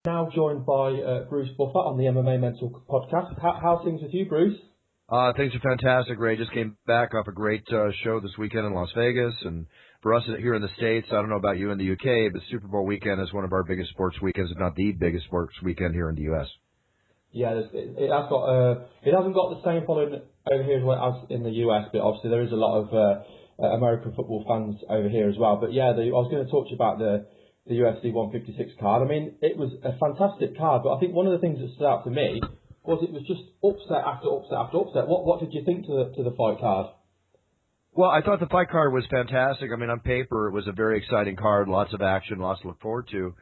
Now joined by Bruce Buffer on the MMA Mental podcast. How's things with you, Bruce? Things are fantastic, Ray. Just came back off a great show this weekend in Las Vegas. And for us here in the States, I don't know about you in the UK, but Super Bowl weekend is one of our biggest sports weekends, if not the biggest sports weekend here in the US. Yeah, it has got. It hasn't got the same following over here as in the US, but obviously there is a lot of American football fans over here as well. But yeah, I was going to talk to you about the UFC 156 card. I mean, it was a fantastic card, but I think one of the things that stood out to me was it was just upset after upset after upset. What did you think to the fight card? Well, I thought the fight card was fantastic. I mean, on paper, it was a very exciting card, lots of action, lots to look forward to.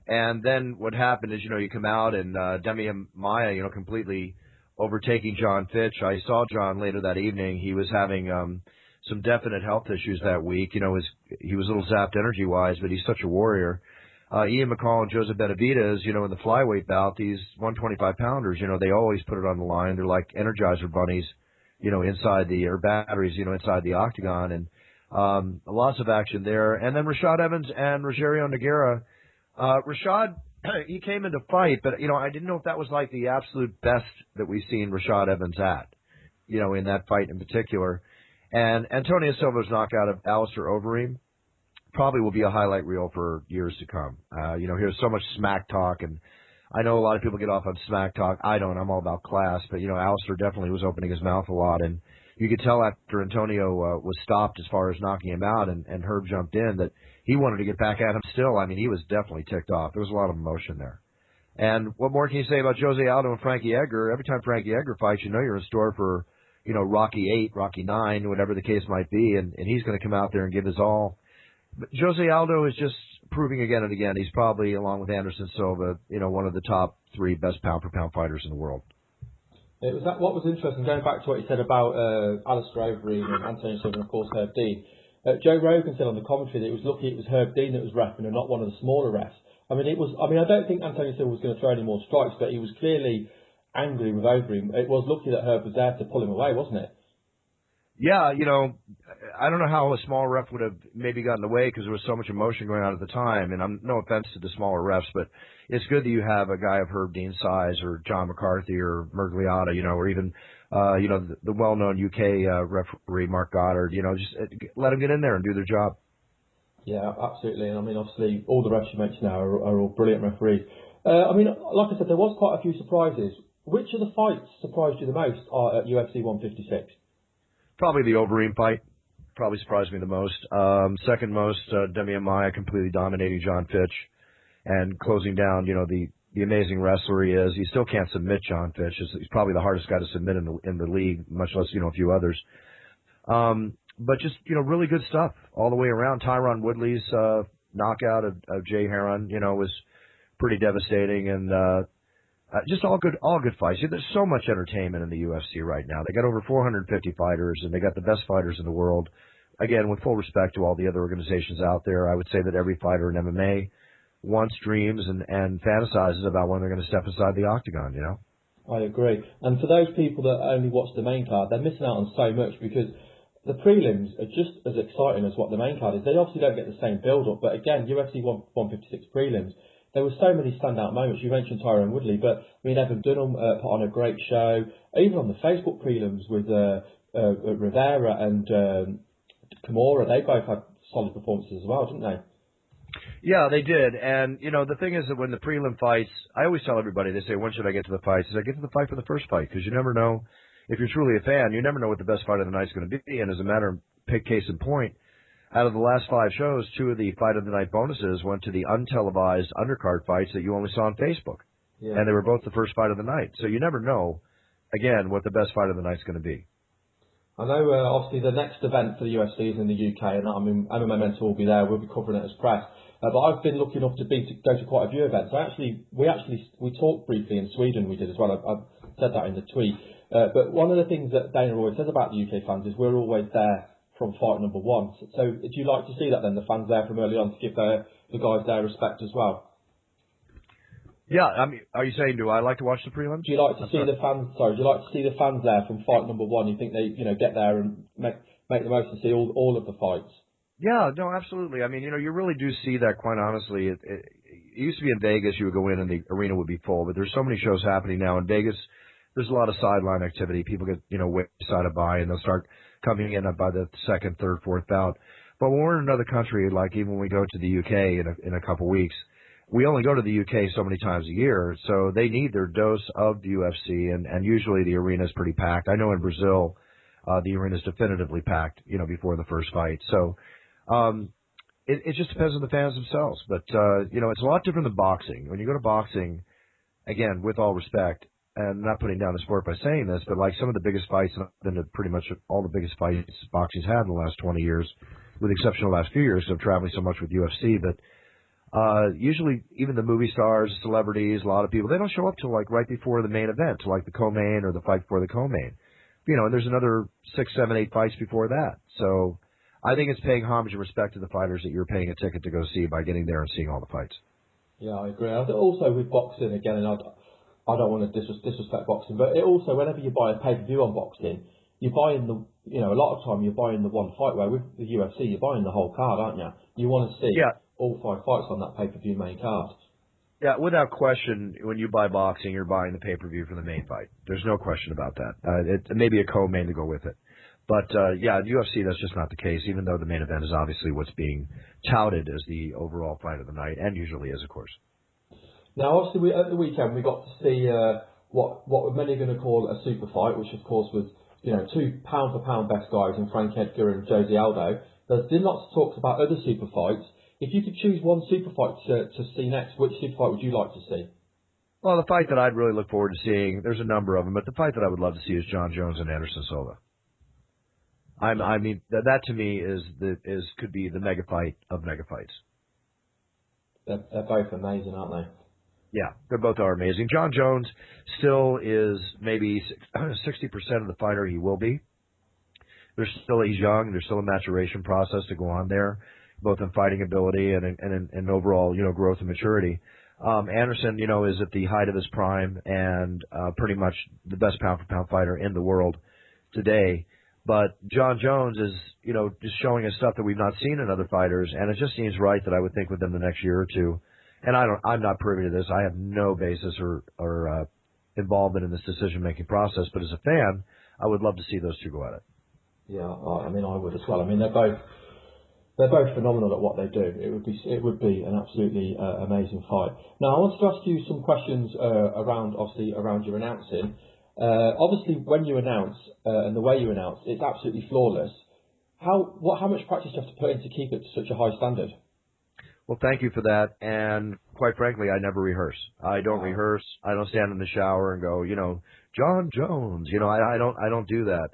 And then what happened is, you come out and Demian Maia, completely overtaking John Fitch. I saw John later that evening. He was having some definite health issues that week. He was a little zapped energy-wise, but he's such a warrior. Ian McCall and Joseph Benavidez, in the flyweight bout, these 125-pounders, they always put it on the line. They're like Energizer bunnies, inside or batteries, inside the octagon. And lots of action there. And then Rashad Evans and Rogerio Nogueira. Rashad, he came into fight, but, I didn't know if that was like the absolute best that we've seen Rashad Evans at, in that fight in particular. And Antonio Silva's knockout of Alistair Overeem probably will be a highlight reel for years to come. Here's so much smack talk, and I know a lot of people get off on smack talk. I don't. I'm all about class. But, Alistair definitely was opening his mouth a lot, and you could tell after Antonio was stopped as far as knocking him out and Herb jumped in that he wanted to get back at him still. I mean, he was definitely ticked off. There was a lot of emotion there. And what more can you say about Jose Aldo and Frankie Edgar? Every time Frankie Edgar fights, you're in store for Rocky 8, Rocky 9, whatever the case might be, and he's going to come out there and give his all. But Jose Aldo is just proving again and again he's probably, along with Anderson Silva, one of the top 3 best pound-for-pound fighters in the world. It was what was interesting, going back to what you said about Alistair Overeem and Antonio Silva and, of course, Herb Dean. Joe Rogan said on the commentary that it was lucky it was Herb Dean that was reffing and not one of the smaller refs. I don't think Antonio Silva was going to throw any more strikes, but he was clearly angry with Overeem. It was lucky that Herb was there to pull him away, wasn't it? Yeah, I don't know how a small ref would have maybe gotten away because there was so much emotion going on at the time. And I'm no offense to the smaller refs, but it's good that you have a guy of Herb Dean's size or John McCarthy or Mergliata, or even, the well-known UK referee Mark Goddard. Just let them get in there and do their job. Yeah, absolutely. And I mean, obviously, all the refs you mentioned now are all brilliant referees. Like I said, there was quite a few surprises. Which of the fights surprised you the most at UFC 156? Probably the Overeem fight. Probably surprised me the most. Second most, Demian Maia completely dominating John Fitch and closing down, the amazing wrestler he is. He still can't submit John Fitch. He's probably the hardest guy to submit in the league, much less, a few others. But just, really good stuff all the way around. Tyron Woodley's knockout of Jay Heron, was pretty devastating. And just all good fights. There's so much entertainment in the UFC right now. They got over 450 fighters, and they got the best fighters in the world. Again, with full respect to all the other organizations out there, I would say that every fighter in MMA wants, dreams, and fantasizes about when they're going to step inside the octagon, I agree. And for those people that only watch the main card, they're missing out on so much because the prelims are just as exciting as what the main card is. They obviously don't get the same build-up, but again, UFC 156 prelims, there were so many standout moments. You mentioned Tyron Woodley, but Evan Dunham put on a great show. Even on the Facebook prelims with Rivera and Kimura, they both had solid performances as well, didn't they? Yeah, they did. And, the thing is that when the prelim fights, I always tell everybody, they say, when should I get to the fights? I say, get to the fight for the first fight, because you never know. If you're truly a fan, you never know what the best fight of the night is going to be. And as a matter of case in point, out of the last 5 shows, 2 of the fight of the night bonuses went to the untelevised undercard fights that you only saw on Facebook. Yeah. And they were both the first fight of the night. So you never know, again, what the best fight of the night is going to be. I know, obviously, the next event for the UFC is in the UK, and MMA Mental will be there. We'll be covering it as press. But I've been lucky enough to go to quite a few events. We talked briefly in Sweden. We did as well. I said that in the tweet. But one of the things that Dana always says about the UK fans is we're always there from fight number 1. So do you like to see that then, the fans there from early on to give the guys their respect as well? Yeah, are you saying, do I like to watch the prelims? Do you like to see the fans? Sorry, do you like to see the fans there from fight number 1? You think they, get there and make the most and see all of the fights? Yeah, no, absolutely. You really do see that. Quite honestly, it used to be in Vegas, you would go in and the arena would be full, but there's so many shows happening now in Vegas. There's a lot of sideline activity. People get, wayside to buy, and they'll start coming in by the second, third, fourth bout. But when we're in another country, like even when we go to the UK in a couple weeks, we only go to the UK so many times a year, so they need their dose of the UFC, and usually the arena is pretty packed. I know in Brazil, the arena is definitively packed, before the first fight. So, it just depends on the fans themselves. But, it's a lot different than boxing. When you go to boxing, again, with all respect, and I'm not putting down the sport by saying this, but like some of the biggest fights, and I've been to pretty much all the biggest fights boxing's had in the last 20 years, with the exception of the last few years, because I'm traveling so much with UFC, but usually even the movie stars, celebrities, a lot of people, they don't show up till like right before the main event, to like the co-main or the fight before the co-main. And there's another 6, 7, 8 fights before that. So I think it's paying homage and respect to the fighters that you're paying a ticket to go see by getting there and seeing all the fights. Yeah, I agree. I think also with boxing, again, and I don't want to disrespect boxing, but it also, whenever you buy a pay-per-view on boxing, you're buying a lot of time you're buying the one fight, where with the UFC, you're buying the whole card, aren't you? You want to see all 5 fights on that pay-per-view main card. Yeah, without question, when you buy boxing, you're buying the pay-per-view for the main fight. There's no question about that. It may be a co-main to go with it. But, UFC, that's just not the case, even though the main event is obviously what's being touted as the overall fight of the night, and usually is, of course. Now, obviously, at the weekend, we got to see what many are going to call a super fight, which, of course, was, 2 pound-for-pound best guys in Frank Edgar and Jose Aldo. There's been lots of talks about other super fights. If you could choose one super fight to see next, which super fight would you like to see? Well, the fight that I'd really look forward to seeing, there's a number of them, but the fight that I would love to see is John Jones and Anderson Silva. I mean, that to me could be the mega fight of mega fights. They're both amazing, aren't they? Yeah, they both are amazing. John Jones still is maybe 60% of the fighter he will be. He's young. There's still a maturation process to go on there, both in fighting ability and overall, growth and maturity. Anderson, is at the height of his prime and pretty much the best pound-for-pound fighter in the world today. But John Jones is, just showing us stuff that we've not seen in other fighters, and it just seems right that I would think within the next year or two. And I'm not privy to this. I have no basis or involvement in this decision-making process. But as a fan, I would love to see those two go at it. Yeah, I mean, I would as well. I mean, they're both phenomenal at what they do. It would be an absolutely amazing fight. Now, I wanted to ask you some questions around your announcing. Obviously, when you announce and the way you announce, it's absolutely flawless. How much practice do you have to put in to keep it to such a high standard? Well, thank you for that. And quite frankly, I never rehearse. I don't rehearse. I don't stand in the shower and go, John Jones. I don't do that.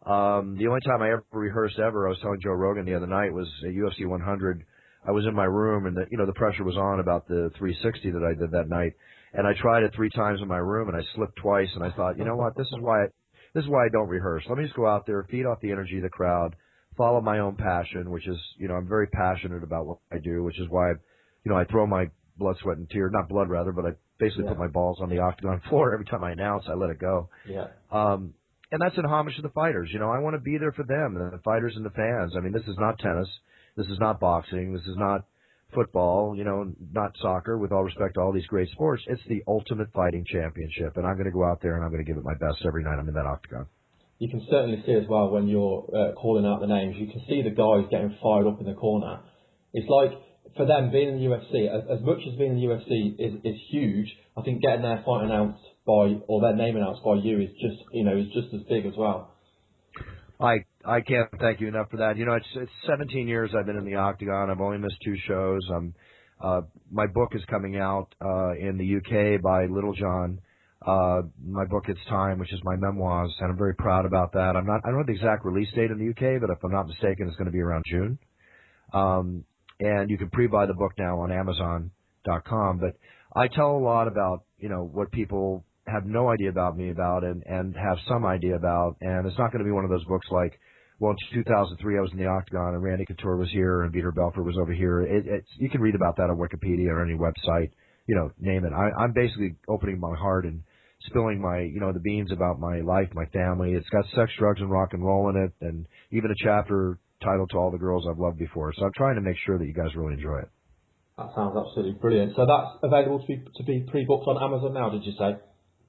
The only time I ever rehearsed I was telling Joe Rogan the other night, was at UFC 100. I was in my room, and the pressure was on about the 360 that I did that night. And I tried it 3 times in my room, and I slipped twice. And I thought, you know what? This is why I don't rehearse. Let me just go out there, feed off the energy of the crowd, follow my own passion, which is, I'm very passionate about what I do, which is why, I throw my blood, sweat, and tears, not blood rather, but I basically put my balls on the octagon floor every time I announce. I let it go. Yeah. And that's in homage to the fighters. I want to be there for them, the fighters and the fans. I mean, this is not tennis. This is not boxing. This is not football, not soccer, with all respect to all these great sports. It's the ultimate fighting championship, and I'm going to go out there and I'm going to give it my best every night I'm in that octagon. You can certainly see as well when you're calling out the names, you can see the guys getting fired up in the corner. It's like, for them, being in the UFC, as much as being in the UFC is huge, I think getting their fight announced or their name announced by you is just as big as well. I can't thank you enough for that. It's 17 years I've been in the octagon. I've only missed 2 shows. My book is coming out in the UK by Little John. My book, It's Time, which is my memoirs, and I'm very proud about that. I don't have the exact release date in the UK, but if I'm not mistaken, it's going to be around June. And you can pre-buy the book now on Amazon.com. But I tell a lot about, what people have no idea about me and have some idea about. And it's not going to be one of those books like, well, in 2003 I was in the octagon and Randy Couture was here and Vitor Belfort was over here. You can read about that on Wikipedia or any website, name it. I'm basically opening my heart and spilling my, the beans about my life, my family. It's got sex, drugs, and rock and roll in it, and even a chapter titled To All the Girls I've Loved Before. So I'm trying to make sure that you guys really enjoy it. That sounds absolutely brilliant. So that's available to be pre-booked on Amazon now, did you say?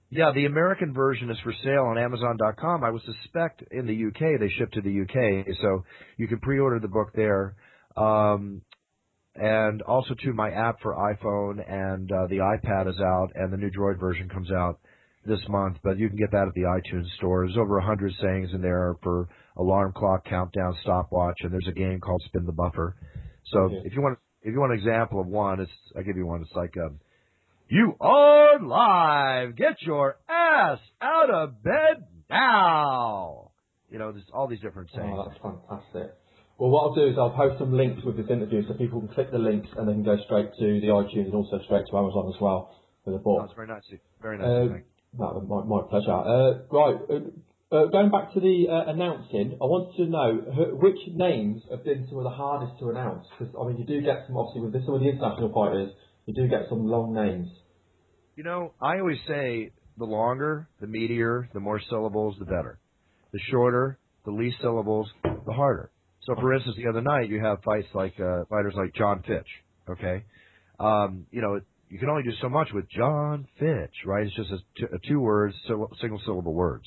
Yeah, the American version is for sale on Amazon.com. I would suspect in the UK they ship to the UK, so you can pre-order the book there. And also, too, my app for iPhone and the iPad is out, and the new Droid version comes out this month. But you can get that at the iTunes store. There's over 100 sayings in there for alarm clock, countdown, stopwatch, and there's a game called Spin the Buffer. So if you want an example of one, I give you one. It's like you are live. Get your ass out of bed now. You know, there's all these different sayings. Oh, that's fantastic. Well, what I'll do is I'll post some links with this interview so people can click the links and they can go straight to the iTunes and also straight to Amazon as well for the book. That's very nice. Very nice. No, my pleasure. Going back to the announcing, I wanted to know which names have been some of the hardest to announce. Because, I mean, you do get some, obviously, with some of the international fighters, you do get some long names. You know, I always say the longer, the meatier, the more syllables, the better. The shorter, the least syllables, the harder. So, for instance, the other night you have fights like fighters like John Fitch. Okay, you know, you can only do so much with John Fitch, right? It's just a two words, single syllable words.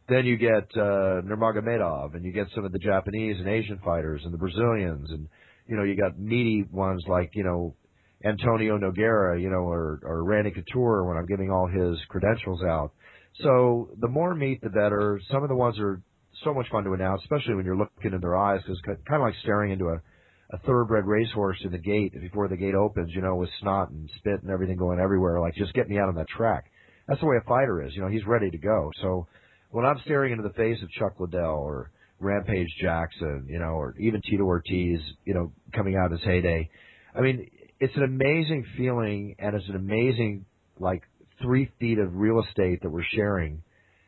Then you get Nurmagomedov, and you get some of the Japanese and Asian fighters, and the Brazilians, and you know, you got meaty ones like Antonio Nogueira, or Randy Couture when I'm giving all his credentials out. So the more meat, the better. Some of the ones are so much fun to announce, especially when you're looking in their eyes, because it's kind of like staring into a thoroughbred racehorse in the gate before the gate opens, with snot and spit and everything going everywhere. Like, just get me out on that track. That's the way a fighter is. He's ready to go. So when I'm staring into the face of Chuck Liddell or Rampage Jackson, or even Tito Ortiz, coming out in his heyday, I mean, it's an amazing feeling, and it's an amazing, 3 feet of real estate that we're sharing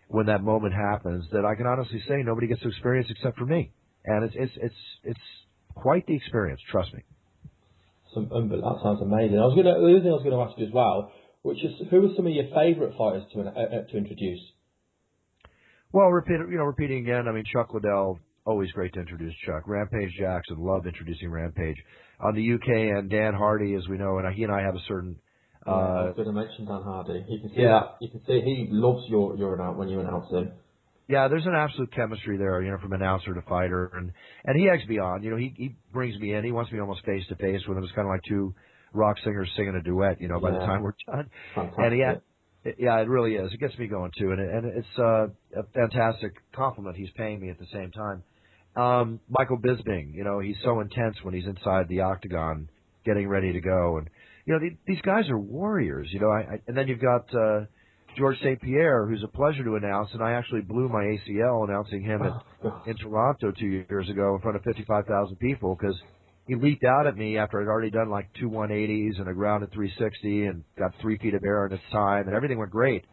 when that moment happens, that I can honestly say nobody gets to experience except for me. And it's quite the experience, trust me. That sounds amazing. The other thing I was going to ask you as well, which is, who are some of your favourite fighters to introduce? Well, repeating again, I mean, Chuck Liddell, always great to introduce Chuck. Rampage Jackson, love introducing Rampage. On the UK and Dan Hardy, as we know, and he and I have a certain... I was going to mention Dan Hardy. You can see that. You can see he loves your when you announce him. Yeah, there's an absolute chemistry there, from announcer to fighter, and he eggs me on. He brings me in. He wants me almost face to face with him. It's kind of like two rock singers singing a duet, by the time we're done. Fantastic. And it really is. It gets me going too, and it's a fantastic compliment he's paying me at the same time. Michael Bisping, he's so intense when he's inside the octagon, getting ready to go, and these guys are warriors. And then you've got George St. Pierre, who's a pleasure to announce, and I actually blew my ACL announcing him in Toronto 2 years ago in front of 55,000 people, because he leaped out at me after I'd already done like 2 180s and a grounded 360 and got 3 feet of air in its time, and everything went great.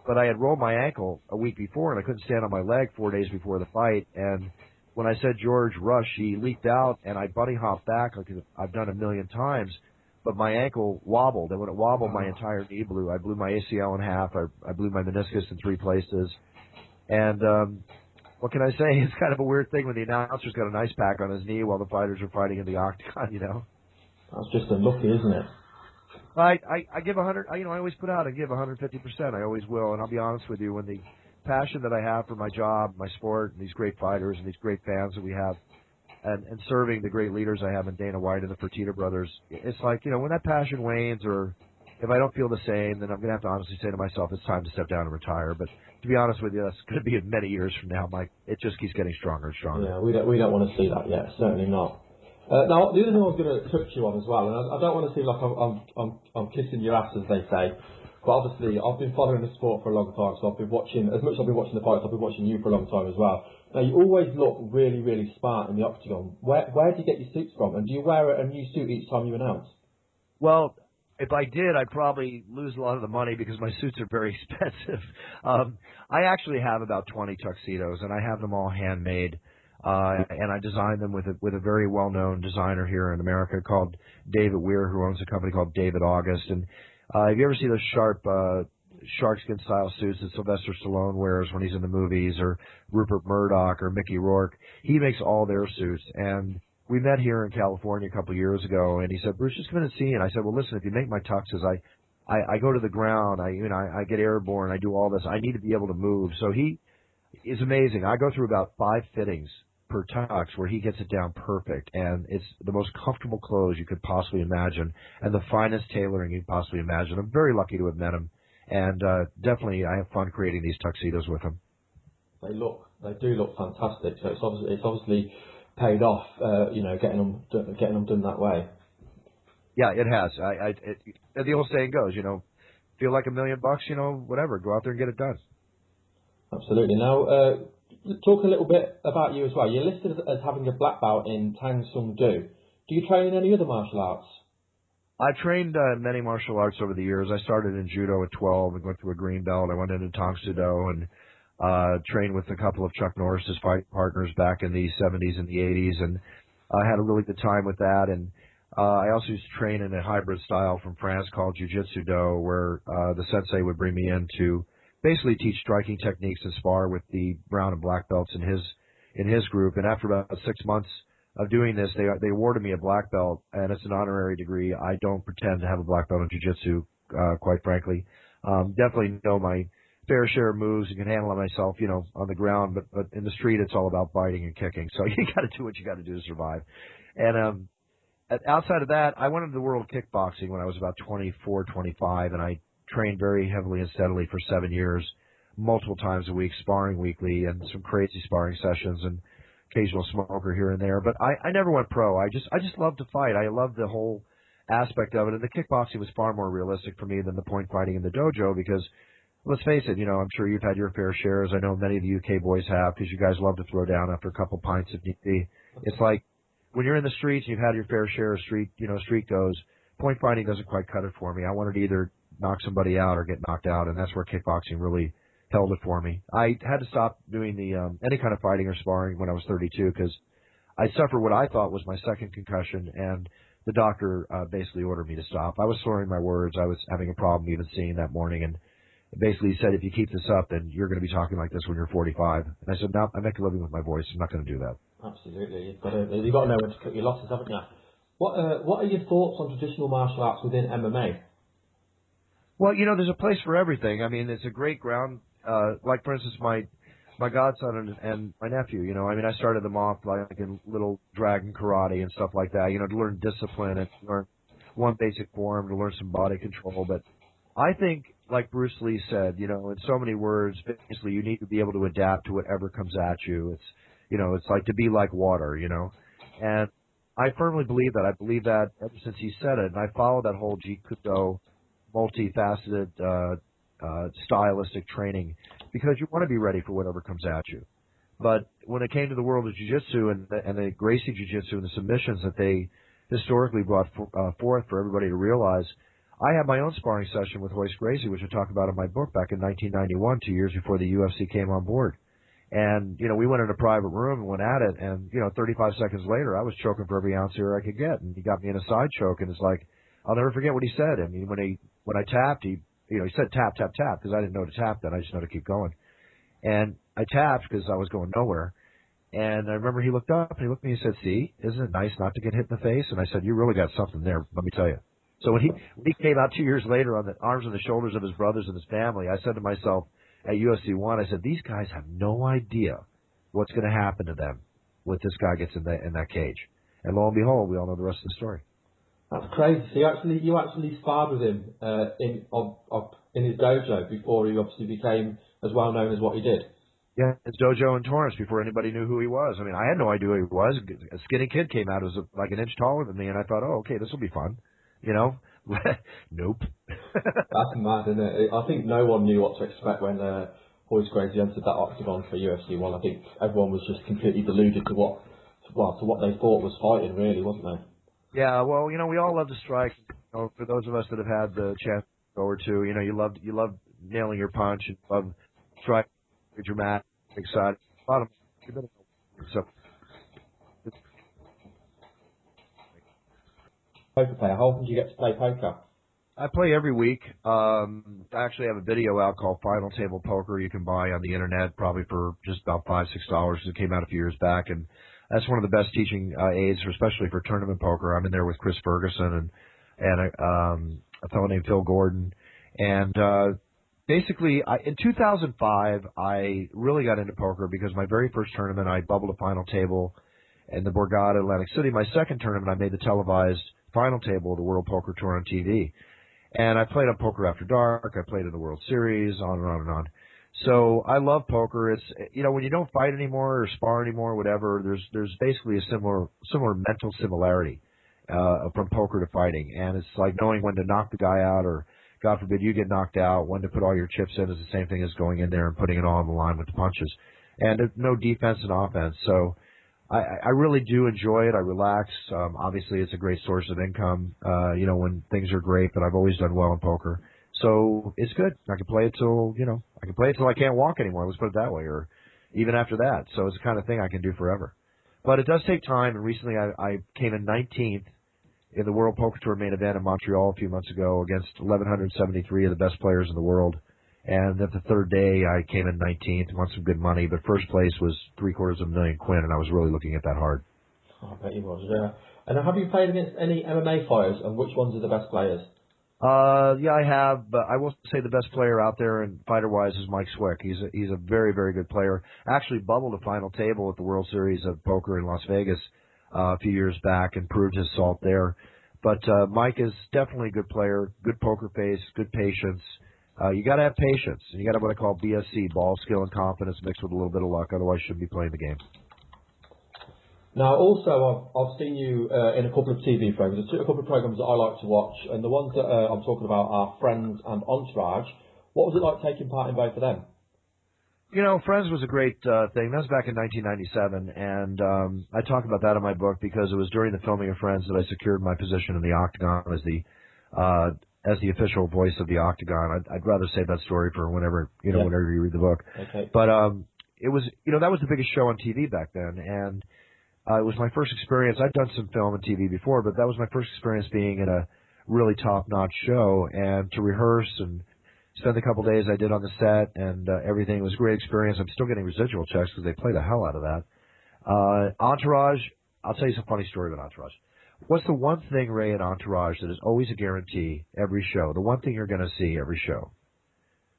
But I had rolled my ankle a week before, and I couldn't stand on my leg 4 days before the fight. And when I said George rush, he leaped out, and I bunny hopped back like I've done a million times. But my ankle wobbled, and when it wobbled, my entire knee blew. I blew my ACL in half. I blew my meniscus in 3 places. And what can I say? It's kind of a weird thing when the announcer's got an ice pack on his knee while the fighters are fighting in the octagon, That's just unlucky, isn't it? I give 100. I always put out and give 150%. I always will. And I'll be honest with you, when the passion that I have for my job, my sport, and these great fighters and these great fans that we have, and serving the great leaders I have in Dana White and the Fertitta brothers, it's like, when that passion wanes, or if I don't feel the same, then I'm going to have to honestly say to myself, it's time to step down and retire. But to be honest with you, that's going to be in many years from now, Mike. It just keeps getting stronger and stronger. Yeah, we don't want to see that yet. Certainly not. Now, the other thing I was going to touch you on as well, and I don't want to seem like I'm kissing your ass, as they say, but obviously I've been following the sport for a long time, so I've been watching, as much as I've been watching the fights, I've been watching you for a long time as well. Now, you always look really, really smart in the octagon. Where do you get your suits from? And do you wear a new suit each time you announce? Well, if I did, I'd probably lose a lot of the money because my suits are very expensive. I actually have about 20 tuxedos, and I have them all handmade. And I designed them with a very well-known designer here in America called David Weir, who owns a company called David August. And have you ever seen those sharp sharkskin style suits that Sylvester Stallone wears when he's in the movies, or Rupert Murdoch or Mickey Rourke? He makes all their suits, and we met here in California a couple of years ago, and he said, Bruce, just come in and see you. And I said, well, listen, if you make my tuxes, I go to the ground, I get airborne, I do all this. I need to be able to move. So he is amazing. I go through about 5 fittings per tux where he gets it down perfect, and it's the most comfortable clothes you could possibly imagine and the finest tailoring you could possibly imagine. I'm very lucky to have met him, and definitely I have fun creating these tuxedos with him. They do look fantastic. So it's obviously paid off, getting them done that way. Yeah, it has. The old saying goes, feel like $1 million, whatever, go out there and get it done. Absolutely. Now, talk a little bit about you as well. You're listed as having a black belt in Tang Sung Do. Do you train in any other martial arts? I've trained many martial arts over the years. I started in judo at 12 and went through a green belt. I went into Tang Soo Do and trained with a couple of Chuck Norris's fight partners back in the 70s and the 80s, and I had a really good time with that. And I also used to train in a hybrid style from France called Jiu-Jitsu Do, where the sensei would bring me in to basically teach striking techniques and spar with the brown and black belts in his group. And after about 6 months of doing this, they awarded me a black belt, and it's an honorary degree. I don't pretend to have a black belt in jiu-jitsu, quite frankly. Definitely know my fair share of moves and can handle it myself, on the ground, but in the street it's all about biting and kicking. So you got to do what you got to do to survive. And outside of that, I went into the world of kickboxing when I was about 24, 25, and I trained very heavily and steadily for 7 years, multiple times a week, sparring weekly, and some crazy sparring sessions and occasional smoker here and there. But I never went pro. I just loved to fight. I loved the whole aspect of it. And the kickboxing was far more realistic for me than the point fighting in the dojo because, let's face it, I'm sure you've had your fair shares. I know many of the UK boys have because you guys love to throw down after a couple pints if need be. It's like when you're in the streets and you've had your fair share of street goes, point fighting doesn't quite cut it for me. I wanted to either knock somebody out or get knocked out, and that's where kickboxing really held it for me. I had to stop doing the any kind of fighting or sparring when I was 32 because I suffered what I thought was my second concussion, and the doctor basically ordered me to stop. I was slurring my words. I was having a problem even seeing that morning, and basically said, if you keep this up, then you're going to be talking like this when you're 45. And I said, no, I make a living with my voice. I'm not going to do that. Absolutely. You've got to know when to cut your losses, haven't you? What are your thoughts on traditional martial arts within MMA? Well, there's a place for everything. I mean, it's a great ground. Like, for instance, my godson and my nephew, I started them off like in little dragon karate and stuff like that, to learn discipline and to learn one basic form, to learn some body control. But I think, like Bruce Lee said, in so many words, basically you need to be able to adapt to whatever comes at you. It's like to be like water, and I firmly believe that. I believe that ever since he said it, and I follow that whole Jeet Kune Do, multifaceted, stylistic training because you want to be ready for whatever comes at you. But when it came to the world of jiu-jitsu and the Gracie jiu-jitsu and the submissions that they historically brought forth for everybody to realize, I had my own sparring session with Royce Gracie, which I talk about in my book back in 1991, 2 years before the UFC came on board. And, we went in a private room and went at it, and, 35 seconds later, I was choking for every ounce here I could get, and he got me in a side choke, and it's like, I'll never forget what he said. I mean, when I tapped, he said tap, tap, tap, because I didn't know to tap then, I just know to keep going. And I tapped because I was going nowhere, and I remember he looked up, and he looked at me and said, see, isn't it nice not to get hit in the face? And I said, you really got something there, let me tell you. So when he came out 2 years later on the arms and the shoulders of his brothers and his family, I said to myself at UFC 1, I said, these guys have no idea what's going to happen to them when this guy gets in that cage. And lo and behold, we all know the rest of the story. That's crazy. So you actually sparred with him in his dojo before he obviously became as well known as what he did. Yeah, his dojo in Torrance before anybody knew who he was. I mean, I had no idea who he was. A skinny kid came out who was like an inch taller than me, and I thought, oh, okay, this will be fun. Nope. That's mad, isn't it? I think no one knew what to expect when Royce Gracie entered that octagon for UFC 1. I think everyone was just completely deluded to what they thought was fighting, really, wasn't they? Yeah, well, we all love to strike. For those of us that have had the chance to go or two, you love nailing your punch and love striking, dramatic, excited. A lot of so. Poker player. How often do you get to play poker? I play every week. I actually have a video out called Final Table Poker you can buy on the internet, probably for just about $5-6. It came out a few years back, and that's one of the best teaching aids, especially for tournament poker. I'm in there with Chris Ferguson and a fellow named Phil Gordon. And basically, in 2005, I really got into poker because my very first tournament, I bubbled a final table in the Borgata, Atlantic City. My second tournament, I made the televised final table of the World Poker Tour on TV. And I played on Poker After Dark. I played in the World Series, on and on and on. So I love poker. It's, you know, when you don't fight anymore or spar anymore, whatever, there's basically a similar mental similarity from poker to fighting. And it's like knowing when to knock the guy out, or God forbid you get knocked out, when to put all your chips in is the same thing as going in there and putting it all on the line with the punches. And there's no defense and offense. So I really do enjoy it. I relax. Obviously, it's a great source of income, you know, when things are great, but I've always done well in poker. So it's good. I can play it till, you know, I can't walk anymore. Let's put it that way, or even after that. So it's the kind of thing I can do forever. But it does take time, and recently I came in 19th in the World Poker Tour main event in Montreal a few months ago against 1,173 of the best players in the world. And at the third day, I came in 19th, won some good money, but first place was $750,000 quid, and I was really looking at that hard. Oh, I bet you was, yeah. And have you played against any MMA fighters, and which ones are the best players? Yeah, I have, but I will say the best player out there and fighter-wise is Mike Swick. He's a very, very good player. Actually bubbled a final table at the World Series of Poker in Las Vegas a few years back and proved his salt there. But Mike is definitely a good player, good poker face, good patience. You got to have patience, and you got to have what I call BSC, ball skill and confidence mixed with a little bit of luck. Otherwise, you shouldn't be playing the game. Now, also, I've seen you in a couple of TV programs. There's a couple of programs that I like to watch, and the ones that I'm talking about are Friends and Entourage. What was it like taking part in both of them? You know, Friends was a great thing. That was back in 1997, and I talk about that in my book because it was during the filming of Friends that I secured my position in the Octagon as the official voice of the Octagon. I'd rather save that story for whenever you read the book. Okay. But it was, you know, that was the biggest show on TV back then, and it was my first experience. I'd done some film and TV before, but that was my first experience being in a really top-notch show, and to rehearse and spend the couple days I did on the set and everything. It was a great experience. I'm still getting residual checks because they play the hell out of that. Entourage, I'll tell you some funny story about Entourage. What's the one thing, Ray, in Entourage that is always a guarantee every show? The one thing you're going to see every show.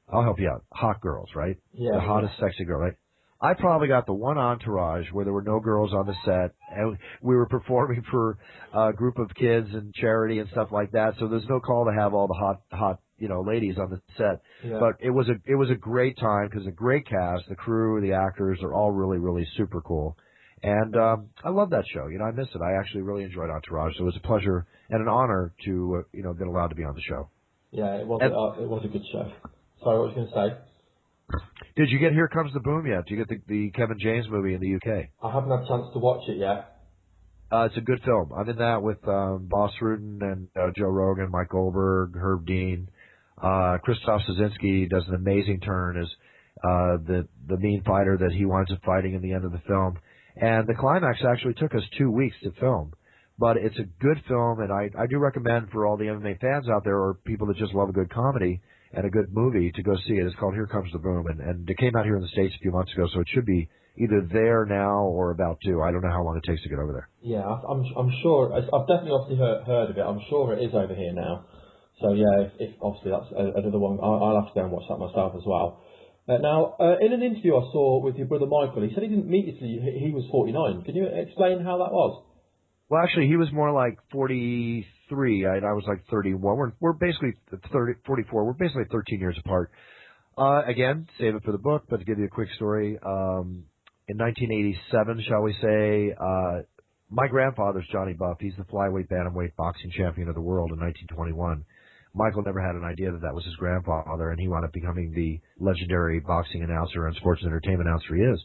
I'll help you out. Hot girls, right? Yeah. The hottest, sexy girl, right? I probably got the one Entourage where there were no girls on the set, and we were performing for a group of kids and charity and stuff like that. So there's no call to have all the hot, you know, ladies on the set. Yeah. But it was a great time because a great cast, the crew, the actors are all really, really super cool. And I love that show. You know, I miss it. I actually really enjoyed Entourage. So it was a pleasure and an honor to, you know, been allowed to be on the show. Yeah, it was a good show. Sorry, what was you going to say? Did you get Here Comes the Boom yet? Did you get the Kevin James movie in the UK? I haven't had a chance to watch it yet. It's a good film. I'm in that with Boss Rudin and Joe Rogan, Mike Goldberg, Herb Dean. Christoph Szynski does an amazing turn as the mean fighter that he winds up fighting in the end of the film. And the climax actually took us 2 weeks to film. But it's a good film, and I do recommend for all the MMA fans out there or people that just love a good comedy and a good movie to go see it. It's called Here Comes the Boom, and it came out here in the States a few months ago, so it should be either there now or about to. I don't know how long it takes to get over there. Yeah, I'm sure. I've definitely obviously heard of it. I'm sure it is over here now. So yeah, if obviously that's another one, I'll have to go and watch that myself as well. Now, in an interview I saw with your brother Michael, he said he didn't meet you till he was 49. Can you explain how that was? Well, actually, he was more like 43. I was like 31. We're basically 44. We're basically 13 years apart. Again, save it for the book, but to give you a quick story, in 1987, shall we say, my grandfather's Johnny Buff. He's the flyweight, bantamweight boxing champion of the world in 1921. Michael never had an idea that was his grandfather, and he wound up becoming the legendary boxing announcer and sports entertainment announcer he is.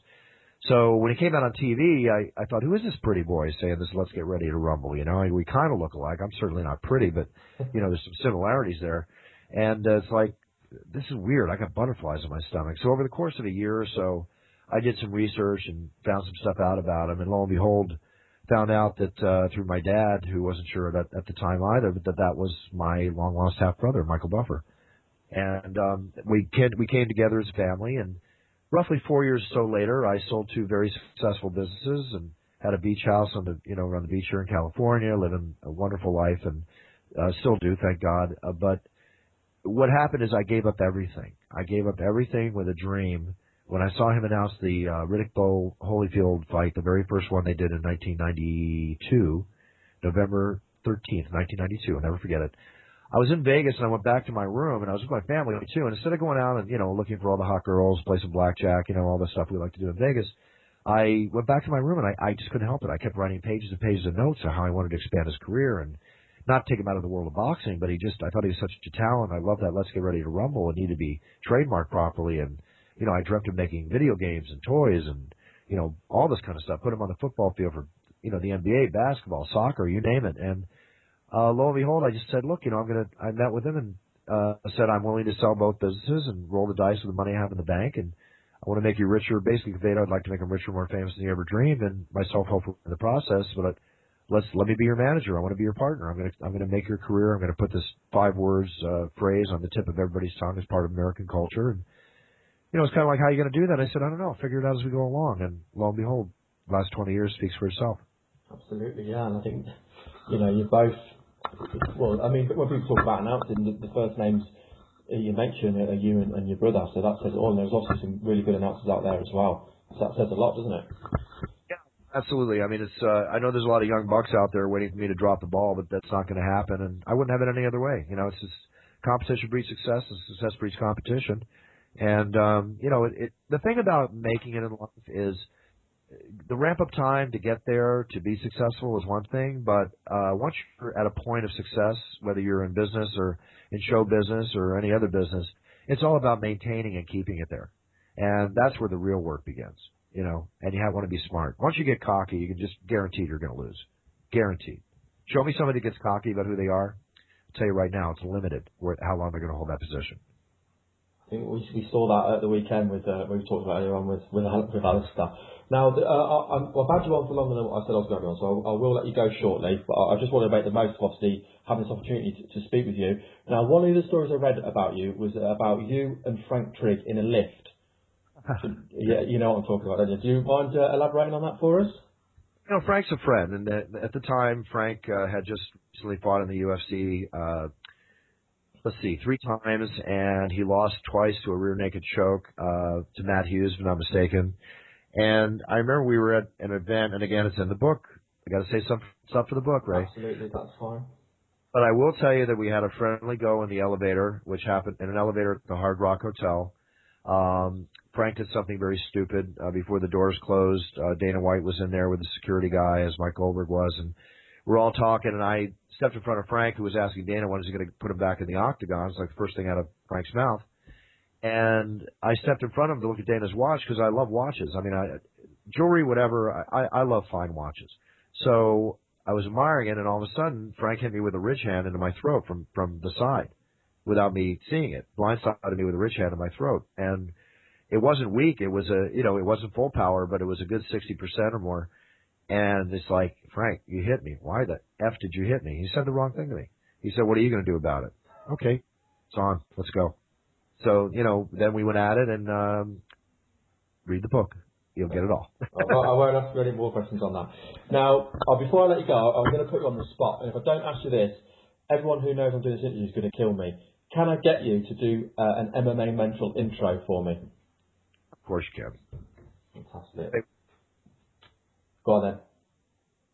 So when he came out on TV, I thought, who is this pretty boy saying this, let's get ready to rumble? You know, we kind of look alike. I'm certainly not pretty, but, you know, there's some similarities there. And it's like, this is weird. I got butterflies in my stomach. So over the course of a year or so, I did some research and found some stuff out about him. And lo and behold, found out that through my dad, who wasn't sure at the time either, but that was my long-lost half-brother, Michael Buffer. And we came together as a family, and roughly 4 years or so later, I sold two very successful businesses and had a beach house on the, on the beach here in California, living a wonderful life, and still do, thank God. But what happened is I gave up everything. I gave up everything with a dream. When I saw him announce the Riddick Bowe Holyfield fight, the very first one they did in 1992, November 13th, 1992, I'll never forget it. I was in Vegas, and I went back to my room, and I was with my family too. And instead of going out and looking for all the hot girls, play some blackjack, all the stuff we like to do in Vegas, I went back to my room, and I just couldn't help it. I kept writing pages and pages of notes on how I wanted to expand his career and not take him out of the world of boxing, but I thought he was such a talent. I love that Let's Get Ready to Rumble. It needed to be trademarked properly, and I dreamt of making video games and toys and all this kind of stuff. Put him on the football field for the NBA, basketball, soccer, you name it, and. Lo and behold, I just said, look, I met with him and said I'm willing to sell both businesses and roll the dice with the money I have in the bank, and I want to make you richer. Basically, conveyed I'd like to make him richer, more famous than you ever dreamed, and myself hopefully in the process. But let me be your manager. I want to be your partner. I'm gonna make your career. I'm gonna put this 5 words phrase on the tip of everybody's tongue as part of American culture. And it's kind of like, how are you gonna do that? I said, I don't know. Figure it out as we go along. And lo and behold, the last 20 years speaks for itself. Absolutely, yeah. And I think you're both. Well, I mean, when people talk about announcing, the first names you mention are you and your brother, so that says it all. And there's also some really good announcers out there as well. So that says a lot, doesn't it? Yeah, absolutely. I mean, it's I know there's a lot of young bucks out there waiting for me to drop the ball, but that's not going to happen, and I wouldn't have it any other way. It's just competition breeds success, and success breeds competition. And the thing about making it in life is the ramp-up time to get there, to be successful is one thing, but once you're at a point of success, whether you're in business or in show business or any other business, it's all about maintaining and keeping it there. And that's where the real work begins, and you want to be smart. Once you get cocky, you can just guarantee you're going to lose. Guaranteed. Show me somebody that gets cocky about who they are. I'll tell you right now, it's limited how long they're going to hold that position. I think we saw that at the weekend with we talked about earlier on with Alistair. Now, I've had you on for longer than what I said I was going to be on, so I will let you go shortly, but I just want to make the most of, obviously, having this opportunity to speak with you. Now, one of the stories I read about you was about you and Frank Trigg in a lift. Yeah, you know what I'm talking about, don't you? Do you mind elaborating on that for us? Frank's a friend, and at the time, Frank had just recently fought in the UFC, 3 times, and he lost twice to a rear naked choke to Matt Hughes, if I'm not mistaken. And I remember we were at an event, and again, it's in the book. I got to say some stuff for the book, Ray. Absolutely, that's fine. But I will tell you that we had a friendly go in the elevator, which happened in an elevator at the Hard Rock Hotel. Frank did something very stupid before the doors closed. Dana White was in there with the security guy, as Mike Goldberg was, and we're all talking, and I stepped in front of Frank, who was asking Dana when is he going to put him back in the octagon. It's like the first thing out of Frank's mouth. And I stepped in front of him to look at Dana's watch because I love watches. I mean, jewelry, whatever, I love fine watches. So I was admiring it, and all of a sudden, Frank hit me with a ridge hand into my throat from the side without me seeing it. Blindsided me with a ridge hand in my throat. And it wasn't weak. It was it wasn't full power, but it was a good 60% or more. And it's like, Frank, you hit me. Why the F did you hit me? He said the wrong thing to me. He said, what are you going to do about it? Okay, it's on. Let's go. So, then we went at it, and read the book. You'll get it all. I won't ask you any more questions on that. Now, before I let you go, I'm going to put you on the spot. And if I don't ask you this, everyone who knows I'm doing this interview is going to kill me. Can I get you to do an MMA Mental intro for me? Of course you can. Fantastic. Go on then.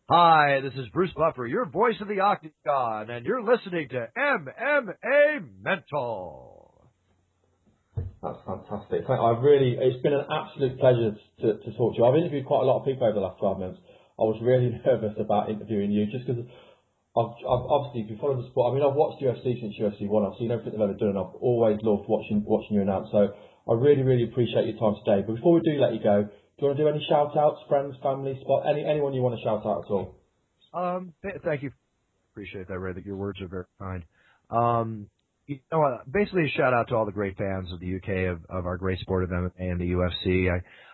Hi, this is Bruce Buffer, your voice of the Octagon, and you're listening to MMA Mental. That's fantastic. It's been an absolute pleasure to talk to you. I've interviewed quite a lot of people over the last 12 months. I was really nervous about interviewing you just because I've obviously, if you follow the sport, I mean, I've watched UFC since UFC 1. I've seen everything they've ever done, and I've always loved watching you announce. So I really, really appreciate your time today. But before we do let you go, do you want to do any shout-outs, friends, family, anyone you want to shout out at all? Thank you. Appreciate that, Ray, that your words are very kind. Basically a shout-out to all the great fans of the UK of our great sport of MMA and the UFC.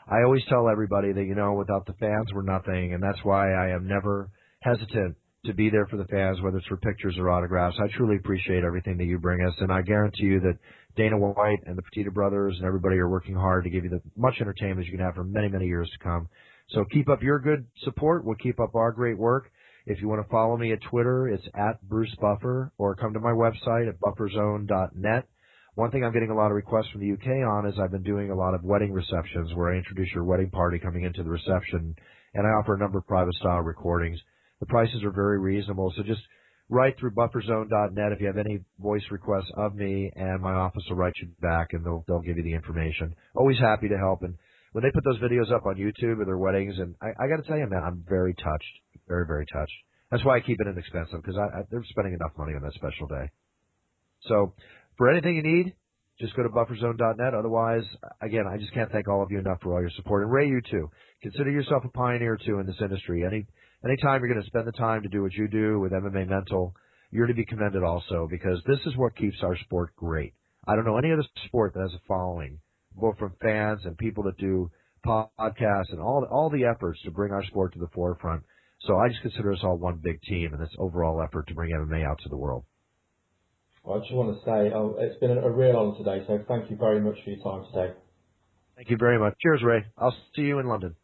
I always tell everybody that, without the fans, we're nothing, and that's why I am never hesitant to be there for the fans, whether it's for pictures or autographs. I truly appreciate everything that you bring us, and I guarantee you that Dana White and the Petita brothers and everybody are working hard to give you the much entertainment you can have for many, many years to come. So keep up your good support. We'll keep up our great work. If you want to follow me at Twitter, it's @BruceBuffer, or come to my website at bufferzone.net. One thing I'm getting a lot of requests from the UK on is I've been doing a lot of wedding receptions where I introduce your wedding party coming into the reception, and I offer a number of private style recordings. The prices are very reasonable, so just write through bufferzone.net if you have any voice requests of me, and my office will write you back, and they'll give you the information. Always happy to help. And when they put those videos up on YouTube of their weddings, and I got to tell you, man, I'm very touched, very, very touched. That's why I keep it inexpensive, because they're spending enough money on that special day. So for anything you need, just go to bufferzone.net. Otherwise, again, I just can't thank all of you enough for all your support. And Ray, you too. Consider yourself a pioneer, too, in this industry. Anytime you're going to spend the time to do what you do with MMA Mental, you're to be commended also, because this is what keeps our sport great. I don't know any other sport that has a following, both from fans and people that do podcasts and all the efforts to bring our sport to the forefront. So I just consider us all one big team in this overall effort to bring MMA out to the world. Well, I just want to say it's been a real honour today, so thank you very much for your time today. Thank you very much. Cheers, Ray. I'll see you in London.